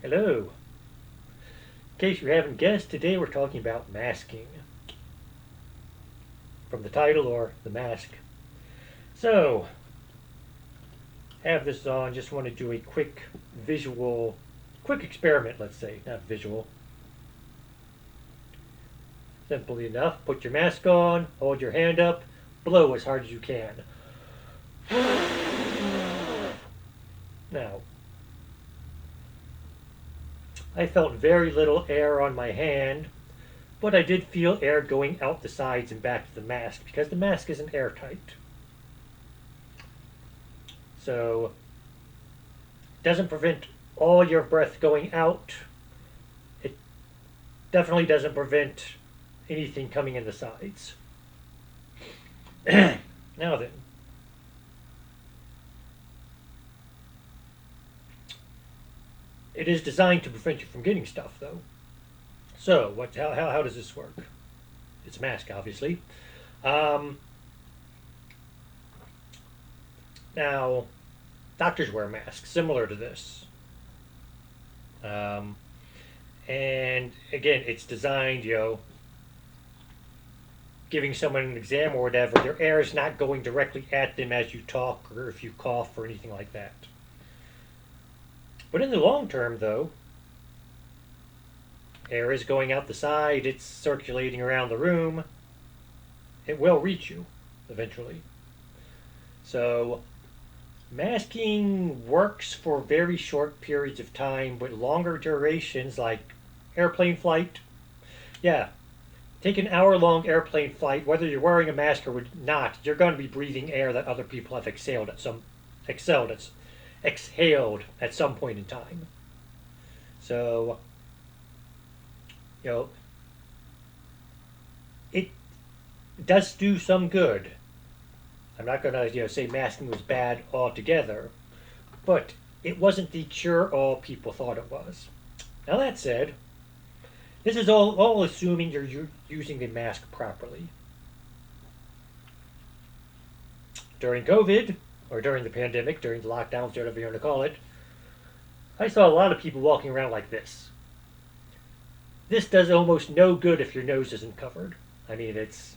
Hello. In case you haven't guessed, today we're talking about masking. From the title or the mask. So, have this on, just want to do a quick experiment, let's say, not visual. Simply enough, put your mask on, hold your hand up, blow as hard as you can. Now, I felt very little air on my hand, but I did feel air going out the sides and back of the mask because the mask isn't airtight. So, it doesn't prevent all your breath going out. It definitely doesn't prevent anything coming in the sides. Now then, it is designed to prevent you from getting stuff, though. So, how does this work? It's a mask, obviously. Um, Now, doctors wear masks similar to this. Um, and again, it's designed, giving someone an exam or whatever, their air is not going directly at them as you talk or if you cough or anything like that. But in the long term, though, air is going out the side, it's circulating around the room, it will reach you eventually. So, masking works for very short periods of time, but longer durations, like airplane flight, yeah, take an hour-long airplane flight, whether you're wearing a mask or not, you're going to be breathing air that other people have exhaled at, exhaled at some point in time. So, you know, it does do some good. I'm not going to say masking was bad altogether, but it wasn't the cure-all people thought it was. Now that said, this is all assuming you're using the mask properly. During COVID, or during the pandemic, during the lockdowns, whatever you want to call it, I saw a lot of people walking around like this. This does almost no good if your nose isn't covered. I mean, it's,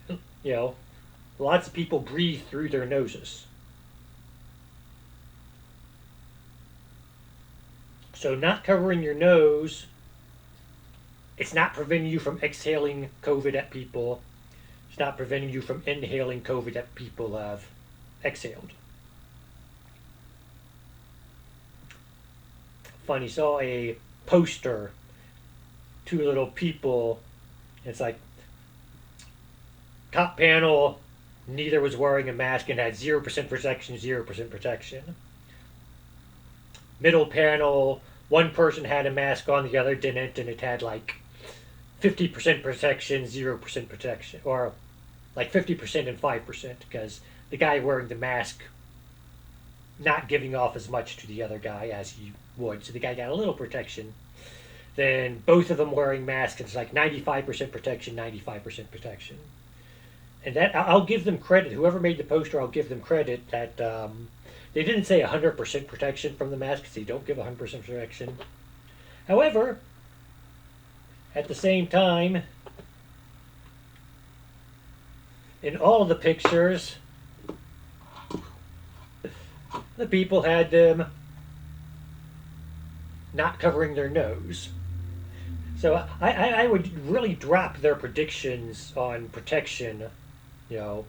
you know, lots of people breathe through their noses. So not covering your nose, it's not preventing you from exhaling COVID at people. It's not preventing you from inhaling COVID that people have exhaled. Funny, saw a poster, two little people. It's like top panel, neither was wearing a mask and had 0% protection, 0% protection. Middle panel, one person had a mask on, the other didn't, and it had like 50% protection, 0% protection, or like 50% and 5%, because the guy wearing the mask not giving off as much to the other guy as he would. So the guy got a little protection. Then both of them wearing masks, it's like 95% protection, 95% protection. And that, I'll give them credit. Whoever made the poster, I'll give them credit that they didn't say 100% protection from the mask, because they don't give 100% protection. However, at the same time, in all of the pictures, the people had them not covering their nose. So I would really drop their predictions on protection. You know,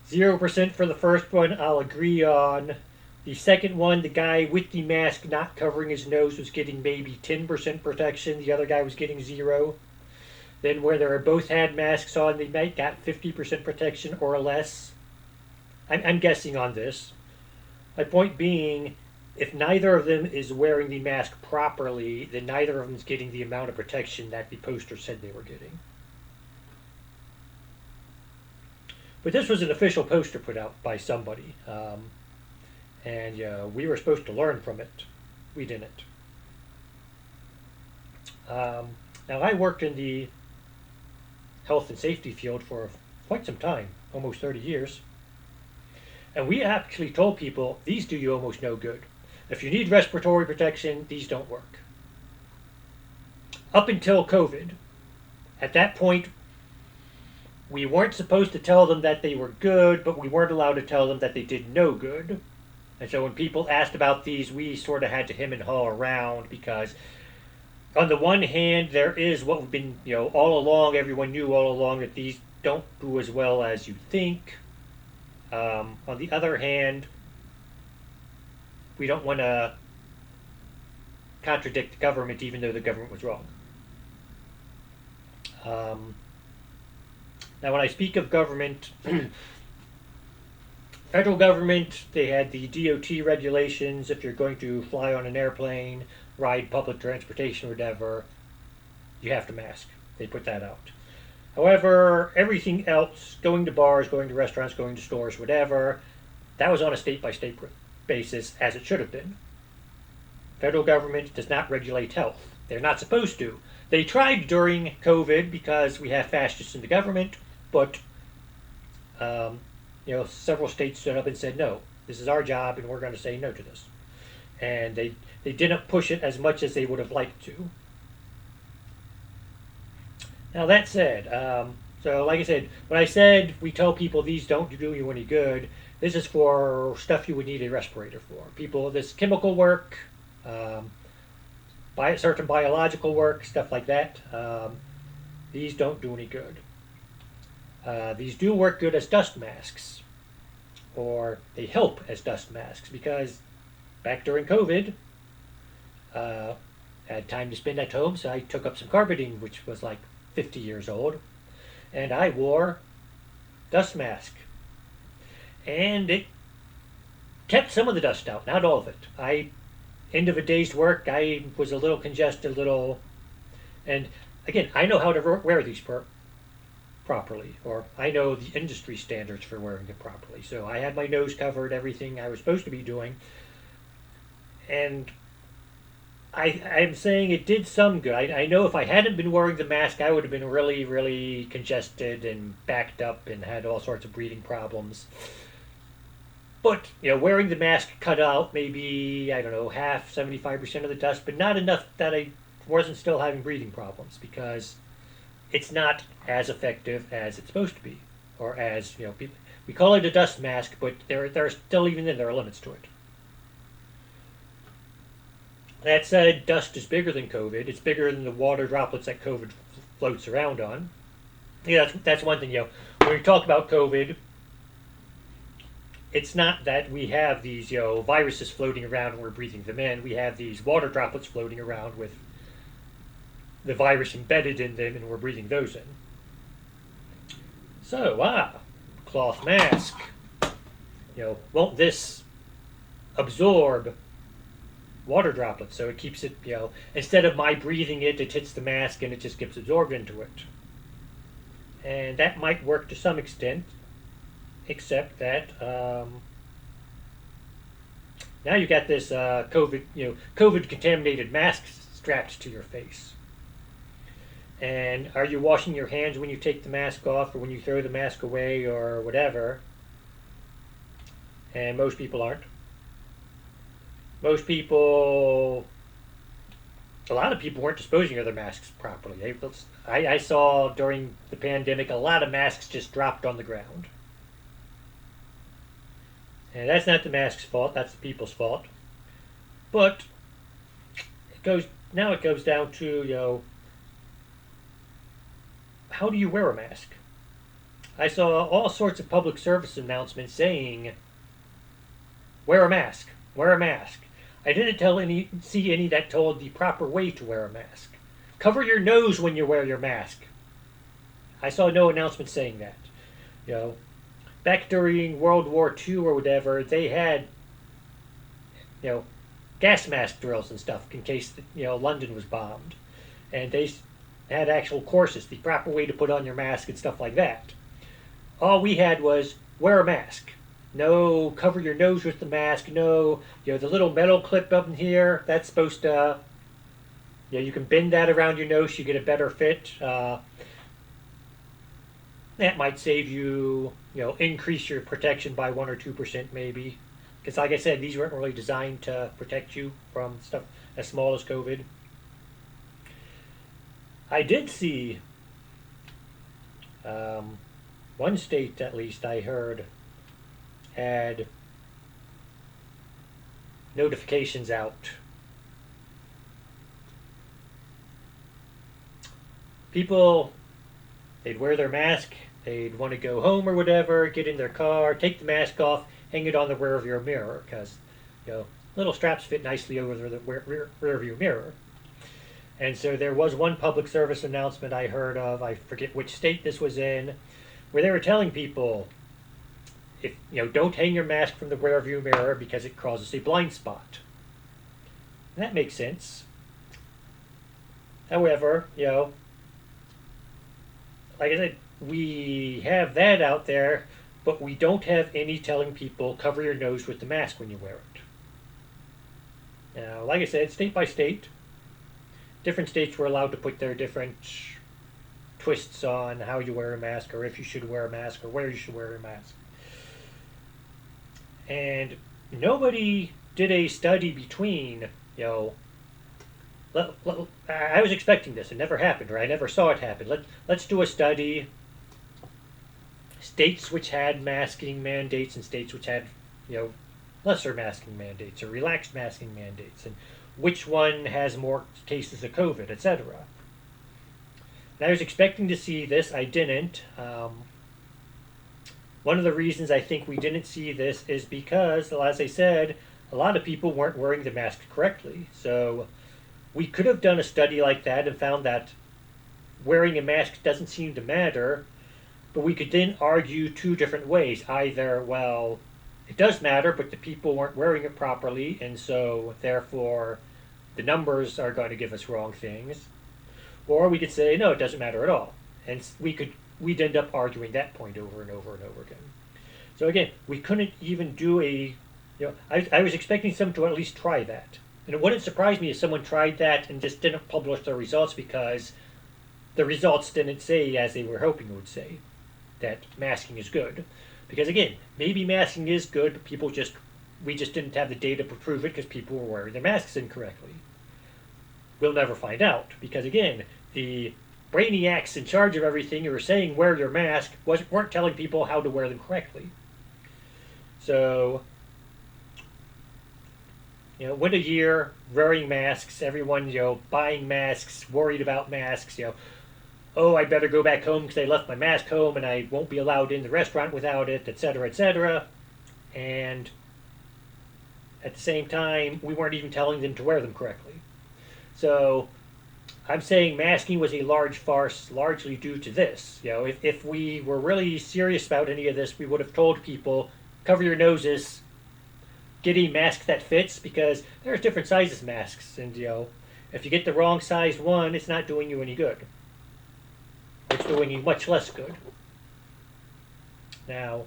0% for the first one, I'll agree on. The second one, the guy with the mask not covering his nose was getting maybe 10% protection. The other guy was getting 0. Then where they both had masks on, they might got 50% protection or less. I'm guessing on this. My point being, if neither of them is wearing the mask properly, then neither of them is getting the amount of protection that the poster said they were getting. But this was an official poster put out by somebody. And we were supposed to learn from it. We didn't. Now, I worked in the health and safety field for quite some time, almost 30 years. And we actually told people these do you almost no good. If you need respiratory protection, these don't work. Up until COVID, at that point, we weren't supposed to tell them that they were good, but we weren't allowed to tell them that they did no good. And so when people asked about these, we sort of had to hem and haw around because, on the one hand, there is what we've been, all along, everyone knew all along that these don't do as well as you think. On the other hand, we don't want to contradict the government even though the government was wrong. Um, Now, when I speak of government, federal government, they had the DOT regulations. If you're going to fly on an airplane, ride public transportation, or whatever, you have to mask. They put that out. However, everything else, going to bars, going to restaurants, going to stores, whatever, that was on a state by state basis, as it should have been. Federal government does not regulate health. They're not supposed to. They tried during COVID because we have fascists in the government, but several states stood up and said, no, this is our job and we're going to say no to this. And they didn't push it as much as they would have liked to. Now, that said, so like I said, when I said we tell people these don't do you any good, this is for stuff you would need a respirator for. People, this chemical work, certain biological work, stuff like that, these don't do any good. These do work good as dust masks, or they help as dust masks, because back during COVID, I had time to spend at home, so I took up some carpeting, which was like 50 years old, and I wore dust mask. And it kept some of the dust out, not all of it. End of a day's work, I was a little congested, and again, I know how to wear these properly, or I know the industry standards for wearing it properly. So I had my nose covered, everything I was supposed to be doing, and I'm saying it did some good. I know if I hadn't been wearing the mask, I would have been really, really congested and backed up and had all sorts of breathing problems. But, wearing the mask cut out maybe, I don't know, half, 75% of the dust, but not enough that I wasn't still having breathing problems, because it's not as effective as it's supposed to be. Or as, people, we call it a dust mask, but there are still, even then, there are limits to it. That said, dust is bigger than COVID. It's bigger than the water droplets that COVID floats around on. Yeah, that's one thing, when we talk about COVID, it's not that we have these, viruses floating around and we're breathing them in. We have these water droplets floating around with the virus embedded in them, and we're breathing those in. So, cloth mask. Won't this absorb water droplets? So it keeps it, instead of my breathing it, it hits the mask and it just gets absorbed into it. And that might work to some extent, except that now you got this COVID contaminated mask strapped to your face. And are you washing your hands when you take the mask off, or when you throw the mask away, or whatever? And most people aren't. A lot of people weren't disposing of their masks properly. I saw during the pandemic a lot of masks just dropped on the ground. And that's not the mask's fault, that's the people's fault. But it goes down to, how do you wear a mask? I saw all sorts of public service announcements saying, wear a mask, wear a mask. I didn't see any that told the proper way to wear a mask. Cover your nose when you wear your mask. I saw no announcement saying that. Back during World War II or whatever, they had, gas mask drills and stuff in case, London was bombed. And they had actual courses, the proper way to put on your mask and stuff like that. All we had was, wear a mask. No, cover your nose with the mask. No, the little metal clip up in here, that's supposed to, you can bend that around your nose, you get a better fit. That might save you, increase your protection by 1 or 2% maybe. Because, like I said, these weren't really designed to protect you from stuff as small as COVID. I did see um, one state, at least, I heard had notifications out. People, they'd wear their mask, they'd want to go home or whatever, get in their car, take the mask off, hang it on the rear view mirror because, little straps fit nicely over the rear view mirror. And so there was one public service announcement I heard of, I forget which state this was in, where they were telling people, if don't hang your mask from the rear view mirror because it causes a blind spot. And that makes sense. However, like I said, we have that out there, but we don't have any telling people cover your nose with the mask when you wear it. Now, like I said, state by state, different states were allowed to put their different twists on how you wear a mask, or if you should wear a mask, or where you should wear a mask. And nobody did a study between, I was expecting this. It never happened, or I never saw it happen. Let's do a study. States which had masking mandates and states which had, lesser masking mandates or relaxed masking mandates, and which one has more cases of COVID, etc. And I was expecting to see this. I didn't. One of the reasons I think we didn't see this is because, as I said, a lot of people weren't wearing the mask correctly. So we could have done a study like that and found that wearing a mask doesn't seem to matter, but we could then argue two different ways. Either, well, it does matter, but the people weren't wearing it properly, and so therefore the numbers are going to give us wrong things. Or we could say, no, it doesn't matter at all. And we'd end up arguing that point over and over and over again. So again, we couldn't even do I was expecting someone to at least try that. And it wouldn't surprise me if someone tried that and just didn't publish their results because the results didn't say, as they were hoping it would say, that masking is good. Because again, maybe masking is good, but we just didn't have the data to prove it because people were wearing their masks incorrectly. We'll never find out because again, the brainiacs in charge of everything who were saying wear your mask weren't telling people how to wear them correctly. So, went a year wearing masks, everyone, buying masks, worried about masks, oh, I better go back home because I left my mask home and I won't be allowed in the restaurant without it, etc., etc. And at the same time, we weren't even telling them to wear them correctly. So I'm saying masking was a large farce, largely due to this. If we were really serious about any of this, we would have told people, cover your noses, get a mask that fits, because there's different sizes masks, and if you get the wrong size one, it's not doing you any good. It's doing you much less good. Now,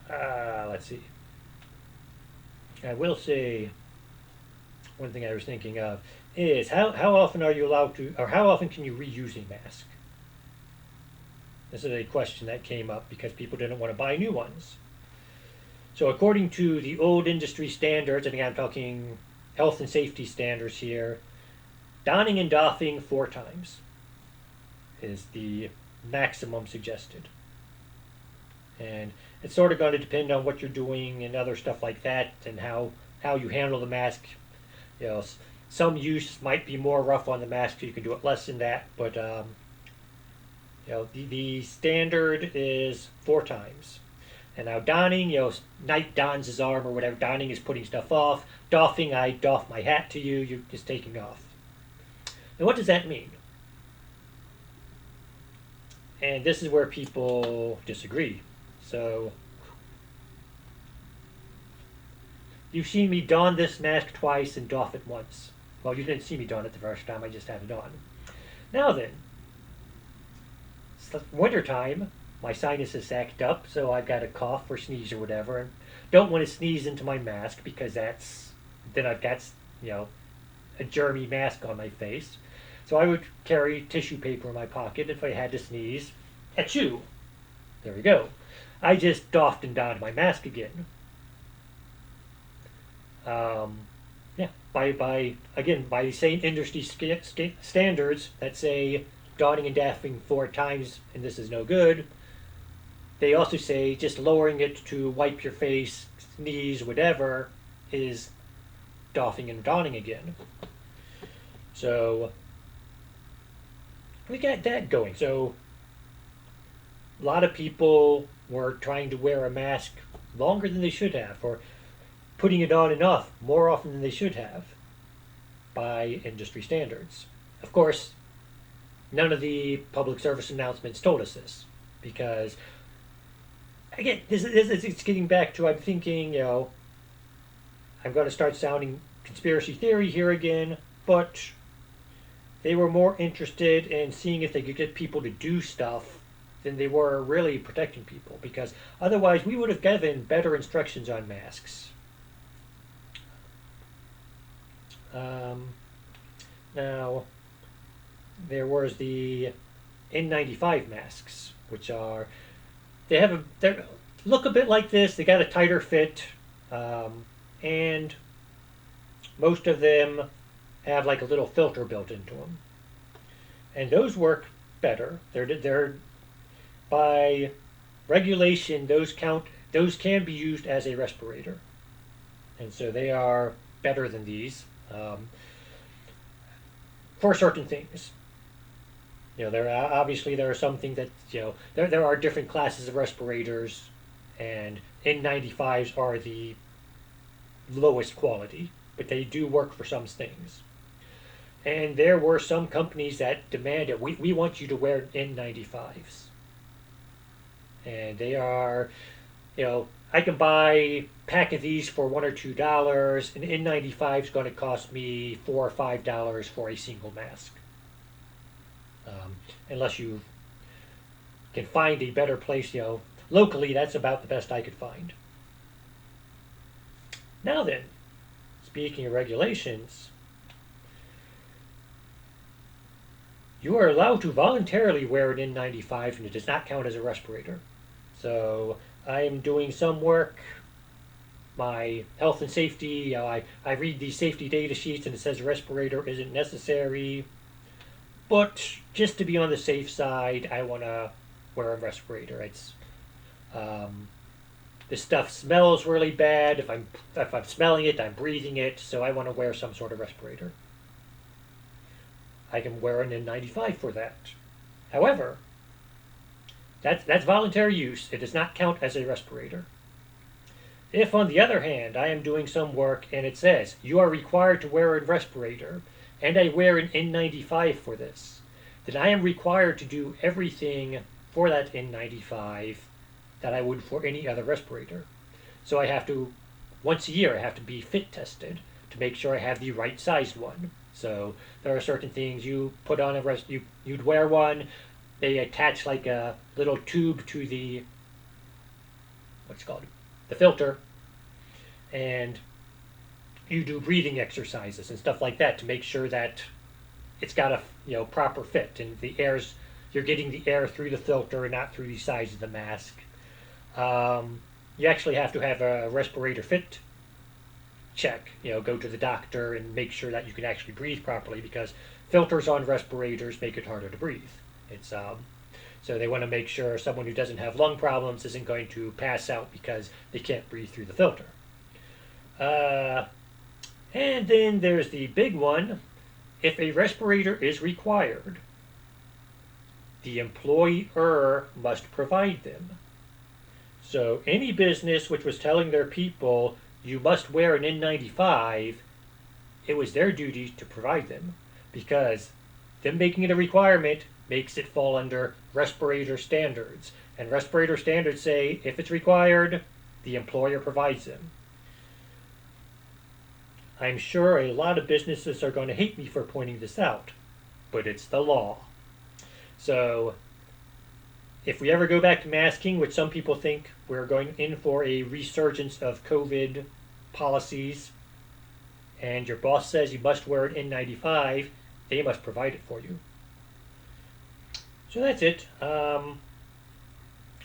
let's see. I will say one thing I was thinking of is how often are you allowed to, or how often can you reuse a mask? This is a question that came up because people didn't want to buy new ones. So according to the old industry standards, and again I'm talking health and safety standards here, donning and doffing 4 times is the maximum suggested. And it's sort of going to depend on what you're doing and other stuff like that, and how you handle the mask. Some use might be more rough on the mask, so you can do it less than that. But the standard is 4 times. And now donning, Knight dons his arm or whatever. Donning is putting stuff off. Doffing, I doff my hat to you. You're just taking off. Now, what does that mean? And this is where people disagree. So, you've seen me don this mask twice and doff it once. Well, you didn't see me don it the first time, I just had it on. Now then, it's winter time, my sinus is sacked up, so I've got a cough or sneeze or whatever, and don't want to sneeze into my mask because then I've got, a germy mask on my face. So I would carry tissue paper in my pocket if I had to sneeze. Achoo! There we go. I just doffed and donned my mask again. Um, yeah, by the same industry standards that say donning and daffing 4 times and this is no good, they also say just lowering it to wipe your face, sneeze, whatever, is doffing and donning again. So we got that going. So a lot of people were trying to wear a mask longer than they should have, or putting it on enough more often than they should have by industry standards. Of course, none of the public service announcements told us this because, again, it's getting back to I'm thinking, I'm going to start sounding conspiracy theory here again, but they were more interested in seeing if they could get people to do stuff than they were really protecting people, because otherwise we would have given better instructions on masks. Now, there was the N95 masks, which are they look a bit like this. They got a tighter fit, and most of them have like a little filter built into them, and those work better. They're by regulation those can be used as a respirator, and so they are better than these for certain things. There are some things that there are different classes of respirators, and N95s are the lowest quality, but they do work for some things. And there were some companies that demanded, we want you to wear N95s. And they are, I can buy a pack of these for $1 or $2. An N95 is going to cost me $4 or $5 for a single mask. Unless you can find a better place, locally, that's about the best I could find. Now then, speaking of regulations, you are allowed to voluntarily wear an N95 and it does not count as a respirator. So I am doing some work, my health and safety, I read these safety data sheets and it says a respirator isn't necessary. But just to be on the safe side, I want to wear a respirator. This stuff smells really bad. If I'm smelling it, I'm breathing it, so I want to wear some sort of respirator. I can wear an N95 for that. However, that's voluntary use. It does not count as a respirator. If, on the other hand, I am doing some work and it says you are required to wear a respirator, and I wear an N95 for this, then I am required to do everything for that N95 that I would for any other respirator. So I have to, once a year, I have to be fit tested to make sure I have the right sized one. So there are certain things you put on you'd wear one, they attach like a little tube to the, the filter, and you do breathing exercises and stuff like that to make sure that it's got a proper fit and you're getting the air through the filter and not through the sides of the mask. You actually have to have a respirator fit check. Go to the doctor and make sure that you can actually breathe properly, because filters on respirators make it harder to breathe. So they want to make sure someone who doesn't have lung problems isn't going to pass out because they can't breathe through the filter. And then there's the big one. If a respirator is required, the employer must provide them. So any business which was telling their people, you must wear an N95, it was their duty to provide them, because them making it a requirement makes it fall under respirator standards. And respirator standards say if it's required, the employer provides them. I'm sure a lot of businesses are going to hate me for pointing this out, but it's the law. So if we ever go back to masking, which some people think we're going in for a resurgence of COVID policies and your boss says you must wear an N95, they must provide it for you. So that's it.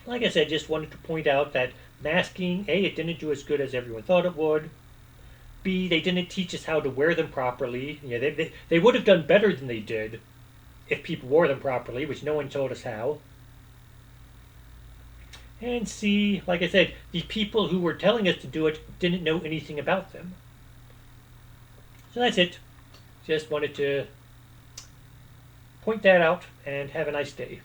Like I said, just wanted to point out that masking, A, it didn't do as good as everyone thought it would. B, they didn't teach us how to wear them properly. They would have done better than they did if people wore them properly, which no one told us how. And C, like I said, the people who were telling us to do it didn't know anything about them. So that's it. Just wanted to point that out and have a nice day.